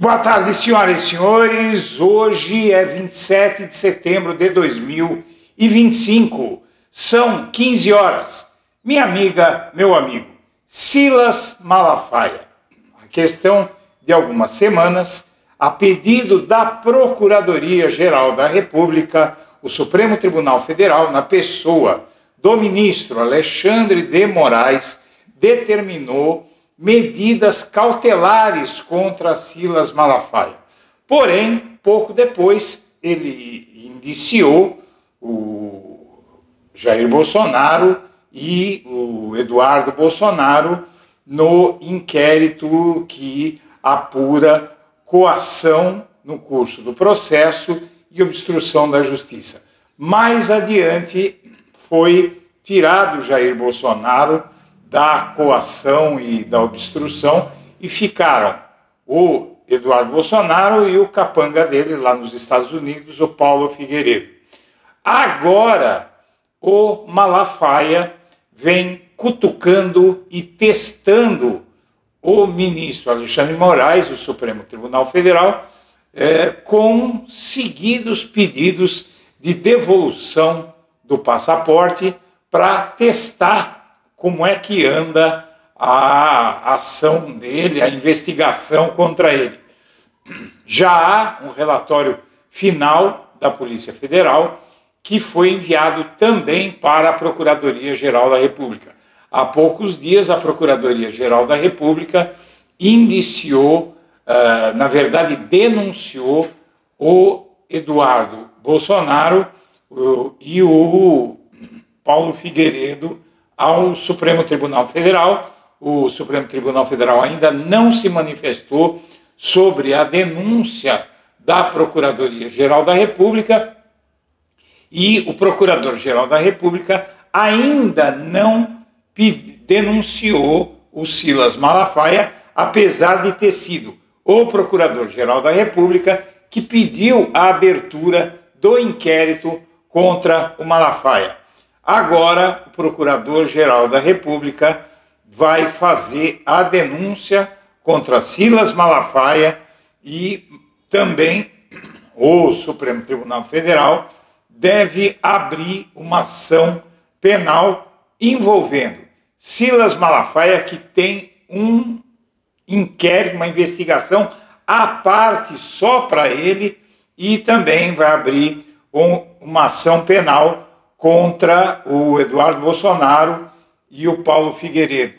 Boa tarde, senhoras e senhores. Hoje é 27 de setembro de 2025. São 15 horas. Minha amiga, meu amigo, Silas Malafaia. A questão de algumas semanas, a pedido da Procuradoria-Geral da República, o Supremo Tribunal Federal, na pessoa do ministro Alexandre de Moraes, determinou medidas cautelares contra Silas Malafaia. Porém, pouco depois, ele indiciou o Jair Bolsonaro e o Eduardo Bolsonaro no inquérito que apura coação no curso do processo e obstrução da justiça. Mais adiante, foi tirado Jair Bolsonaro da coação e da obstrução e ficaram o Eduardo Bolsonaro e o capanga dele lá nos Estados Unidos, o Paulo Figueiredo. Agora, o Malafaia vem cutucando e testando o ministro Alexandre de Moraes, do Supremo Tribunal Federal, com seguidos pedidos de devolução do passaporte para testar como é que anda a ação dele, a investigação contra ele. Já há um relatório final da Polícia Federal que foi enviado também para a Procuradoria-Geral da República. Há poucos dias, a Procuradoria-Geral da República indiciou, na verdade, denunciou o Eduardo Bolsonaro e o Paulo Figueiredo ao Supremo Tribunal Federal. O Supremo Tribunal Federal ainda não se manifestou sobre a denúncia da Procuradoria-Geral da República e o Procurador-Geral da República ainda não denunciou o Silas Malafaia, apesar de ter sido o Procurador-Geral da República que pediu a abertura do inquérito contra o Malafaia. Agora, o Procurador-Geral da República vai fazer a denúncia contra Silas Malafaia e também o Supremo Tribunal Federal deve abrir uma ação penal envolvendo Silas Malafaia, que tem um inquérito, uma investigação à parte só para ele, e também vai abrir uma ação penal contra o Eduardo Bolsonaro e o Paulo Figueiredo.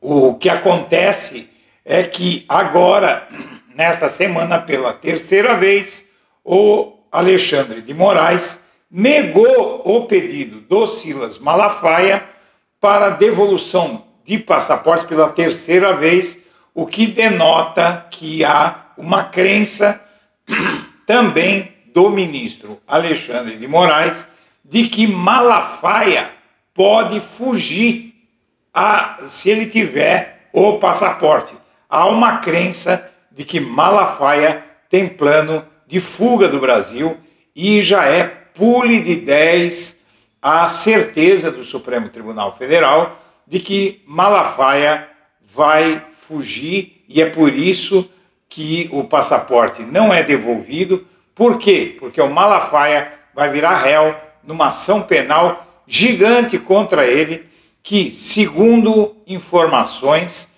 O que acontece é que agora, nesta semana, pela terceira vez, o Alexandre de Moraes negou o pedido do Silas Malafaia para devolução de passaporte pela terceira vez, o que denota que há uma crença também do ministro Alexandre de Moraes de que Malafaia pode fugir se ele tiver o passaporte. Há uma crença de que Malafaia tem plano de fuga do Brasil e já é pule de 10 a certeza do Supremo Tribunal Federal de que Malafaia vai fugir, e é por isso que o passaporte não é devolvido. Por quê? Porque o Malafaia vai virar réu numa ação penal gigante contra ele, que, segundo informações,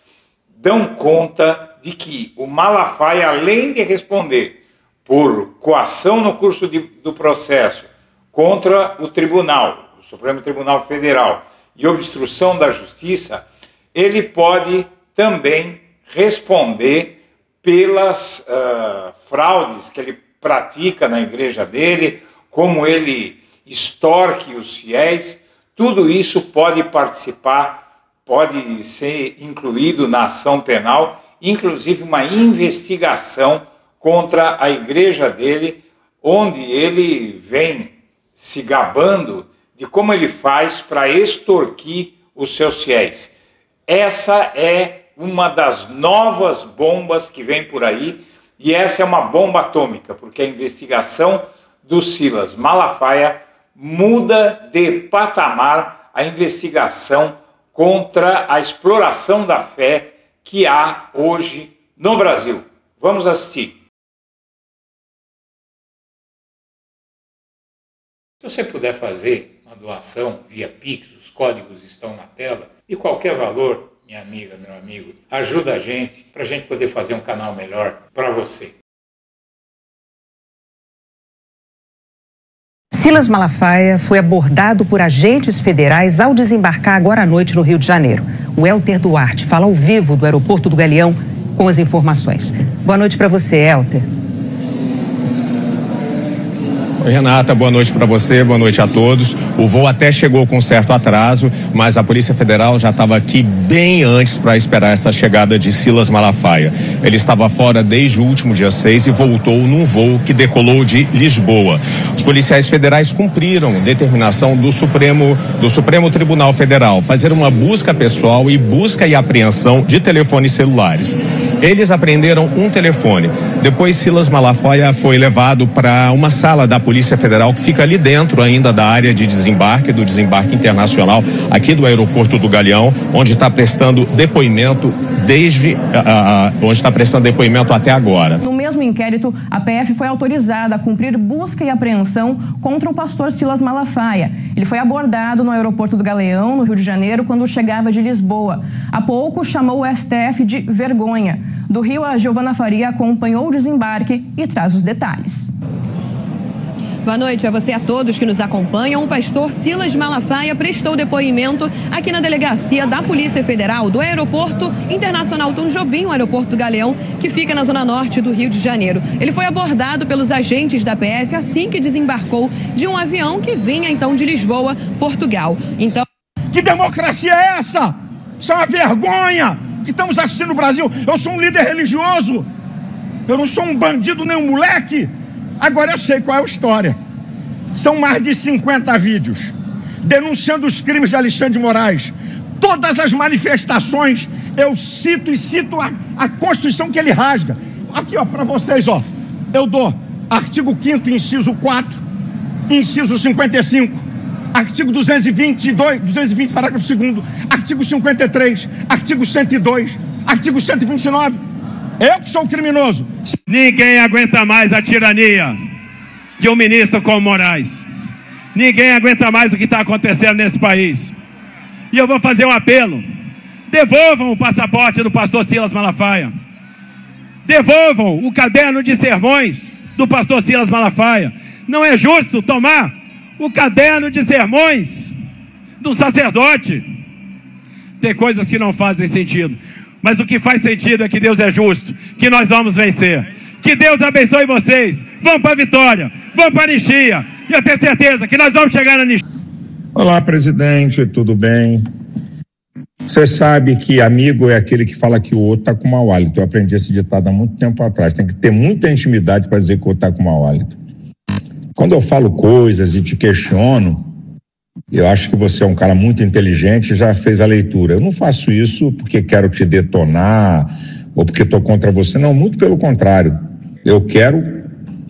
dão conta de que o Malafaia, além de responder por coação no curso do processo contra o tribunal, o Supremo Tribunal Federal, e obstrução da justiça, ele pode também responder pelas fraudes que ele pratica na igreja dele, como ele extorque os fiéis. Tudo isso pode participar, pode ser incluído na ação penal, inclusive uma investigação contra a igreja dele, onde ele vem se gabando de como ele faz para extorquir os seus fiéis. Essa é uma das novas bombas que vem por aí, e essa é uma bomba atômica, porque a investigação do Silas Malafaia muda de patamar a investigação contra a exploração da fé que há hoje no Brasil. Vamos assistir. Se você puder fazer uma doação via Pix, os códigos estão na tela, e qualquer valor, minha amiga, meu amigo, ajuda a gente para a gente poder fazer um canal melhor para você. Silas Malafaia foi abordado por agentes federais ao desembarcar agora à noite no Rio de Janeiro. O Elter Duarte fala ao vivo do aeroporto do Galeão com as informações. Boa noite para você, Elter. Oi, Renata, boa noite para você, boa noite a todos. O voo até chegou com certo atraso, mas a Polícia Federal já estava aqui bem antes para esperar essa chegada de Silas Malafaia. Ele estava fora desde o último dia 6 e voltou num voo que decolou de Lisboa. Os policiais federais cumpriram determinação do Supremo Tribunal Federal, fazer uma busca pessoal e busca e apreensão de telefones celulares. Eles apreenderam um telefone. Depois, Silas Malafaia foi levado para uma sala da Polícia Federal que fica ali dentro ainda da área de desembarque, do desembarque internacional, aqui do aeroporto do Galeão, onde está prestando depoimento até agora. No mesmo inquérito, a PF foi autorizada a cumprir busca e apreensão contra o pastor Silas Malafaia. Ele foi abordado no aeroporto do Galeão, no Rio de Janeiro, quando chegava de Lisboa. Há pouco chamou o STF de vergonha. Do Rio, a Giovana Faria acompanhou o desembarque e traz os detalhes. Boa noite a você e a todos que nos acompanham. O pastor Silas Malafaia prestou depoimento aqui na delegacia da Polícia Federal do Aeroporto Internacional Tom Jobim, o aeroporto do Galeão, que fica na zona norte do Rio de Janeiro. Ele foi abordado pelos agentes da PF assim que desembarcou de um avião que vinha então de Lisboa, Portugal. Então, que democracia é essa? Isso é uma vergonha que estamos assistindo no Brasil. Eu sou um líder religioso, eu não sou um bandido nem um moleque. Agora eu sei qual é a história. São mais de 50 vídeos denunciando os crimes de Alexandre de Moraes. Todas as manifestações eu cito a Constituição que ele rasga. Aqui, ó, para vocês, ó. Eu dou artigo 5º, inciso 4, inciso 55, artigo 220, parágrafo 2º, artigo 53, artigo 102, artigo 129. Eu que sou o criminoso. Ninguém aguenta mais a tirania de um ministro como Moraes. Ninguém aguenta mais o que está acontecendo nesse país. E eu vou fazer um apelo. Devolvam o passaporte do pastor Silas Malafaia. Devolvam o caderno de sermões do pastor Silas Malafaia. Não é justo tomar o caderno de sermões do sacerdote. Tem coisas que não fazem sentido. Mas o que faz sentido é que Deus é justo, que nós vamos vencer. Que Deus abençoe vocês. Vamos para a vitória, vamos para a anistia. E eu tenho certeza que nós vamos chegar na anistia. Olá, presidente, tudo bem? Você sabe que amigo é aquele que fala que o outro está com mau hálito. Eu aprendi esse ditado há muito tempo atrás. Tem que ter muita intimidade para dizer que o outro está com mau hálito. Quando eu falo coisas e te questiono, eu acho que você é um cara muito inteligente e já fez a leitura. Eu não faço isso porque quero te detonar ou porque estou contra você. Não, muito pelo contrário. Eu quero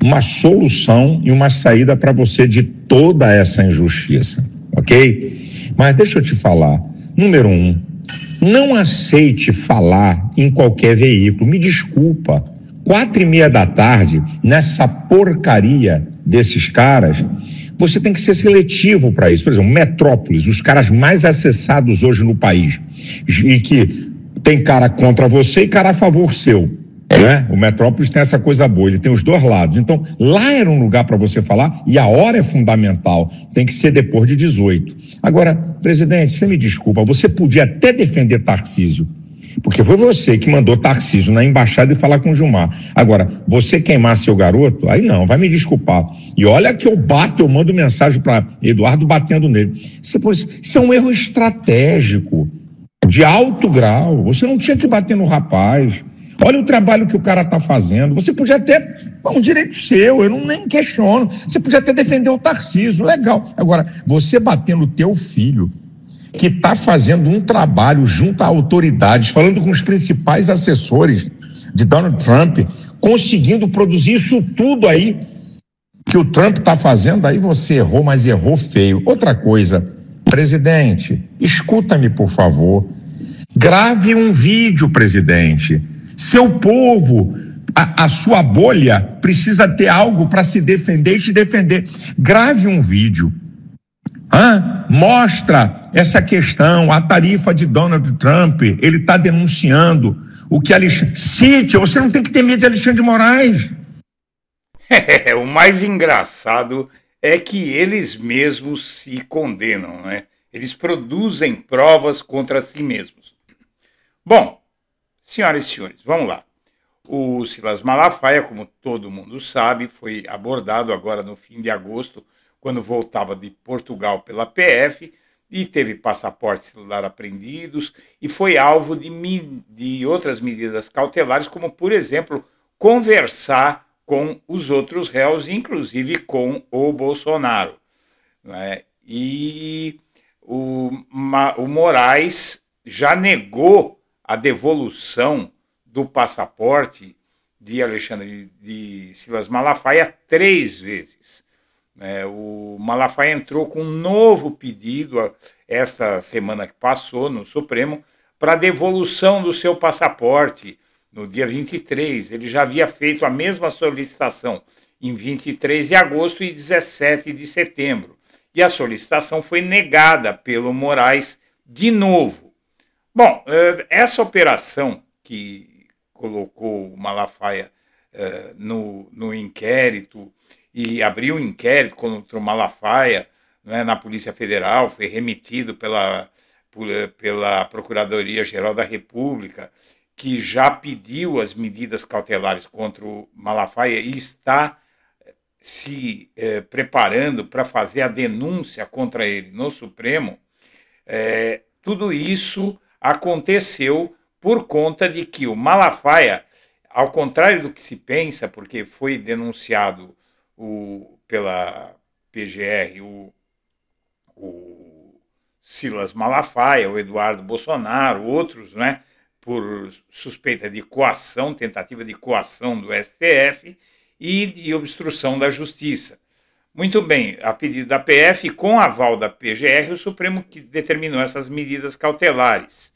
uma solução e uma saída para você de toda essa injustiça, ok? Mas deixa eu te falar. Número 1, não aceite falar em qualquer veículo. Me desculpa. 4h30 da tarde, nessa porcaria desses caras, você tem que ser seletivo para isso. Por exemplo, Metrópolis, os caras mais acessados hoje no país, e que tem cara contra você e cara a favor seu, né? O Metrópolis tem essa coisa boa, ele tem os dois lados. Então, lá era um lugar para você falar e a hora é fundamental, tem que ser depois de 18. Agora, presidente, você me desculpa, você podia até defender Tarcísio, porque foi você que mandou Tarcísio na embaixada e falar com o Gilmar. Agora, você queimar seu garoto, aí não, vai me desculpar. E olha que eu mando mensagem para Eduardo batendo nele. Isso é um erro estratégico, de alto grau. Você não tinha que bater no rapaz. Olha o trabalho que o cara está fazendo. Você podia até, um direito seu, eu nem questiono. Você podia até defender o Tarcísio, legal. Agora, você bater no teu filho, que está fazendo um trabalho junto a autoridades, falando com os principais assessores de Donald Trump, conseguindo produzir isso tudo aí que o Trump está fazendo, aí você errou, mas errou feio. Outra coisa, presidente, escuta-me, por favor. Grave um vídeo, presidente. Seu povo a sua bolha precisa ter algo para se defender e te defender. Grave um vídeo. Mostra essa questão, a tarifa de Donald Trump, ele está denunciando o que Alexandre... Cite, você não tem que ter medo de Alexandre de Moraes. O mais engraçado é que eles mesmos se condenam, né? Eles produzem provas contra si mesmos. Bom, senhoras e senhores, vamos lá. O Silas Malafaia, como todo mundo sabe, foi abordado agora no fim de agosto, quando voltava de Portugal pela PF, e teve passaporte celular apreendidos, e foi alvo de outras medidas cautelares, como, por exemplo, conversar com os outros réus, inclusive com o Bolsonaro, né? E o Moraes já negou a devolução do passaporte de Alexandre de Silas Malafaia 3 vezes. O Malafaia entrou com um novo pedido esta semana que passou no Supremo para devolução do seu passaporte no dia 23. Ele já havia feito a mesma solicitação em 23 de agosto e 17 de setembro. E a solicitação foi negada pelo Moraes de novo. Bom, essa operação que colocou o Malafaia no inquérito e abriu um inquérito contra o Malafaia, né, na Polícia Federal, foi remetido pela Procuradoria-Geral da República, que já pediu as medidas cautelares contra o Malafaia e está se preparando para fazer a denúncia contra ele no Supremo. Tudo isso aconteceu por conta de que o Malafaia, ao contrário do que se pensa, porque foi denunciado pela PGR o Silas Malafaia, o Eduardo Bolsonaro, outros, né, por suspeita de coação, tentativa de coação do STF e de obstrução da Justiça. Muito bem, a pedido da PF, com aval da PGR, o Supremo que determinou essas medidas cautelares.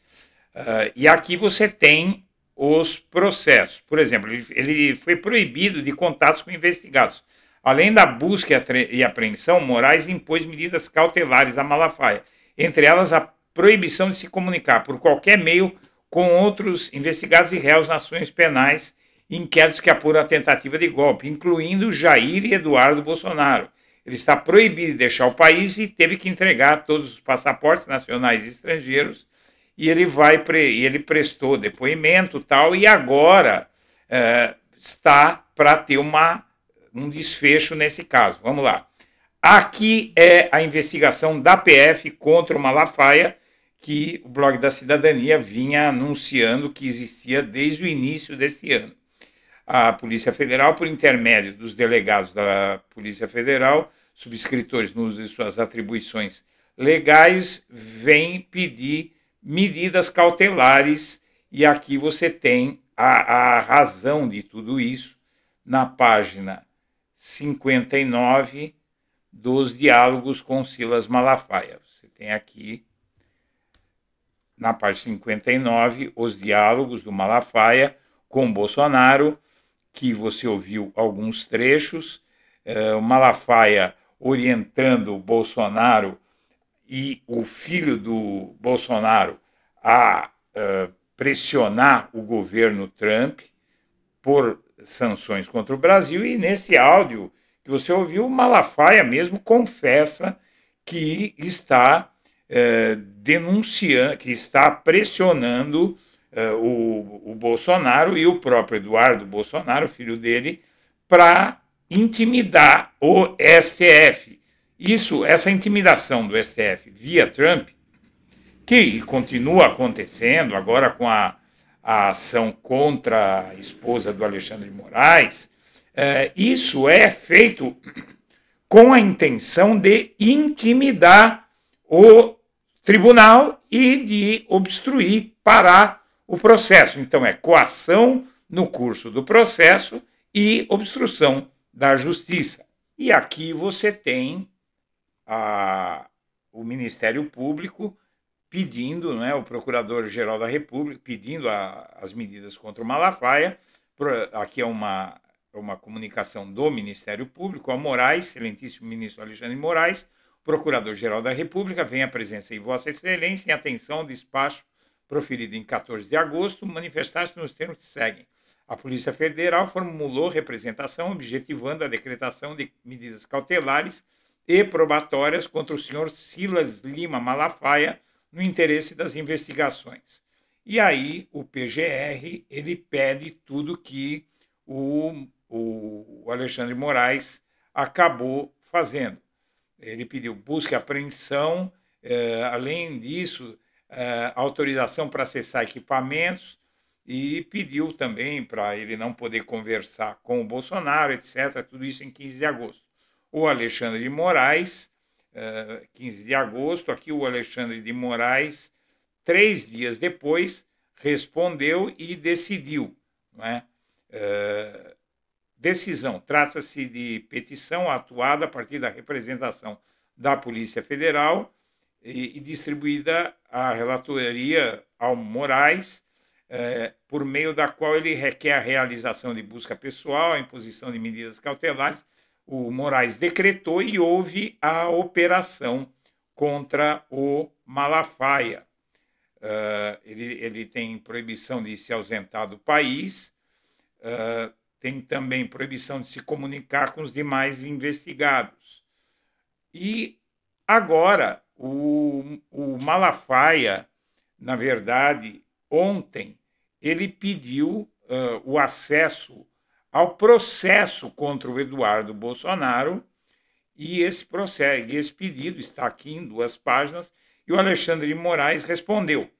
E aqui você tem os processos. Por exemplo, ele foi proibido de contatos com investigados. Além da busca e apreensão, Moraes impôs medidas cautelares a Malafaia, entre elas a proibição de se comunicar por qualquer meio com outros investigados e réus nas ações penais e inquéritos que apuram a tentativa de golpe, incluindo Jair e Eduardo Bolsonaro. Ele está proibido de deixar o país e teve que entregar todos os passaportes nacionais e estrangeiros, e ele prestou depoimento tal, e agora está para ter um desfecho nesse caso. Vamos lá. Aqui é a investigação da PF contra o Malafaia, que o Blog da Cidadania vinha anunciando que existia desde o início desse ano. A Polícia Federal, por intermédio dos delegados da Polícia Federal, subscritores no uso de suas atribuições legais, vem pedir medidas cautelares, e aqui você tem a razão de tudo isso na página 59 dos diálogos com Silas Malafaia. Você tem aqui, na página 59, os diálogos do Malafaia com Bolsonaro, que você ouviu alguns trechos, o Malafaia orientando o Bolsonaro e o filho do Bolsonaro a pressionar o governo Trump por sanções contra o Brasil, e nesse áudio que você ouviu, o Malafaia mesmo confessa que está denunciando, que está pressionando o Bolsonaro e o próprio Eduardo Bolsonaro, filho dele, para intimidar o STF. Essa intimidação do STF via Trump, que continua acontecendo agora com a ação contra a esposa do Alexandre de Moraes, isso é feito com a intenção de intimidar o tribunal e de obstruir, parar o processo. Então, é coação no curso do processo e obstrução da justiça. E aqui você tem o Ministério Público pedindo, né, o Procurador-Geral da República, pedindo as medidas contra o Malafaia, aqui é uma comunicação do Ministério Público, ao Moraes, excelentíssimo ministro Alexandre de Moraes, Procurador-Geral da República, vem à presença de Vossa Excelência em atenção ao despacho proferido em 14 de agosto, manifestar-se nos termos que seguem. A Polícia Federal formulou representação objetivando a decretação de medidas cautelares e probatórias contra o senhor Silas Lima Malafaia no interesse das investigações. E aí o PGR ele pede tudo que o Alexandre de Moraes acabou fazendo. Ele pediu busca e apreensão, além disso, autorização para acessar equipamentos e pediu também para ele não poder conversar com o Bolsonaro, etc. Tudo isso em 15 de agosto. O Alexandre de Moraes, 15 de agosto, aqui o Alexandre de Moraes, 3 dias depois, respondeu e decidiu, não é? Decisão. Trata-se de petição atuada a partir da representação da Polícia Federal e distribuída à relatoria ao Moraes, por meio da qual ele requer a realização de busca pessoal, a imposição de medidas cautelares. O Moraes decretou e houve a operação contra o Malafaia. Ele tem proibição de se ausentar do país, tem também proibição de se comunicar com os demais investigados. E agora, o Malafaia, na verdade, ontem, ele pediu o acesso ao processo contra o Eduardo Bolsonaro, e esse pedido está aqui em 2 páginas, e o Alexandre de Moraes respondeu.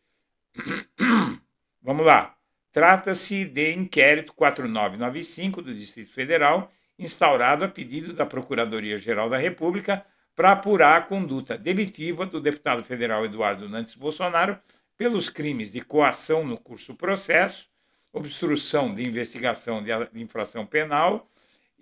Vamos lá. Trata-se de inquérito 4995 do Distrito Federal, instaurado a pedido da Procuradoria-Geral da República para apurar a conduta delitiva do deputado federal Eduardo Nantes Bolsonaro pelos crimes de coação no curso do processo, obstrução de investigação de infração penal,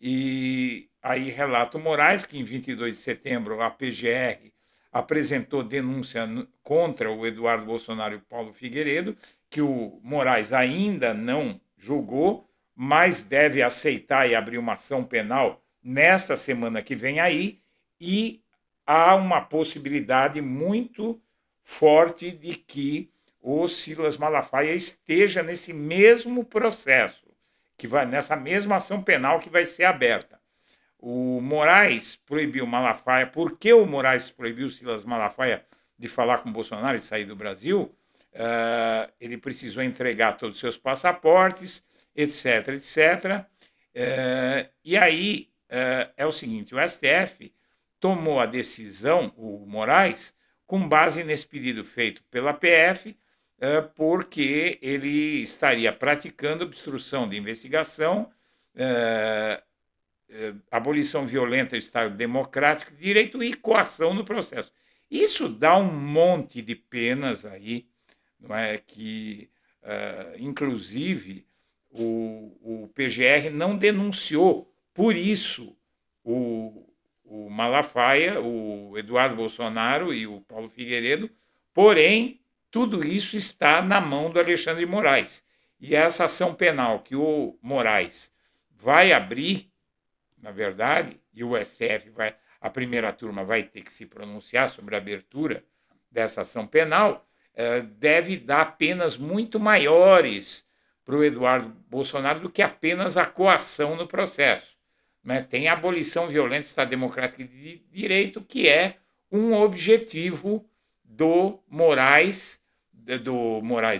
e aí relata o Moraes que em 22 de setembro a PGR apresentou denúncia contra o Eduardo Bolsonaro e o Paulo Figueiredo, que o Moraes ainda não julgou, mas deve aceitar e abrir uma ação penal nesta semana que vem aí, e há uma possibilidade muito forte de que o Silas Malafaia esteja nesse mesmo processo, nessa mesma ação penal que vai ser aberta. O Moraes proibiu Malafaia. Por que o Moraes proibiu o Silas Malafaia de falar com o Bolsonaro e sair do Brasil? Ele precisou entregar todos os seus passaportes, etc, etc. E aí é o seguinte, o STF tomou a decisão, o Moraes, com base nesse pedido feito pela PF, porque ele estaria praticando obstrução de investigação, abolição violenta do Estado Democrático de Direito e coação no processo. Isso dá um monte de penas aí, não é? Que, inclusive, o PGR não denunciou por isso o Malafaia, o Eduardo Bolsonaro e o Paulo Figueiredo, porém, tudo isso está na mão do Alexandre de Moraes. E essa ação penal que o Moraes vai abrir, na verdade, e o STF a primeira turma vai ter que se pronunciar sobre a abertura dessa ação penal, deve dar penas muito maiores para o Eduardo Bolsonaro do que apenas a coação no processo. Né? Tem a abolição violenta do Estado Democrático de Direito, que é um objetivo do Moraes,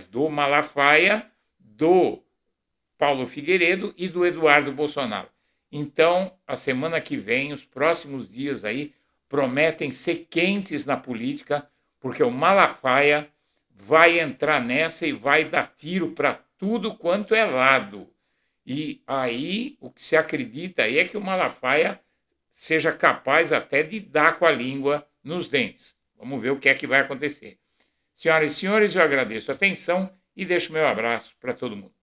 do Malafaia, do Paulo Figueiredo e do Eduardo Bolsonaro. Então, a semana que vem, os próximos dias aí, prometem ser quentes na política, porque o Malafaia vai entrar nessa e vai dar tiro para tudo quanto é lado. E aí, o que se acredita aí é que o Malafaia seja capaz até de dar com a língua nos dentes. Vamos ver o que é que vai acontecer. Senhoras e senhores, eu agradeço a atenção e deixo meu abraço para todo mundo.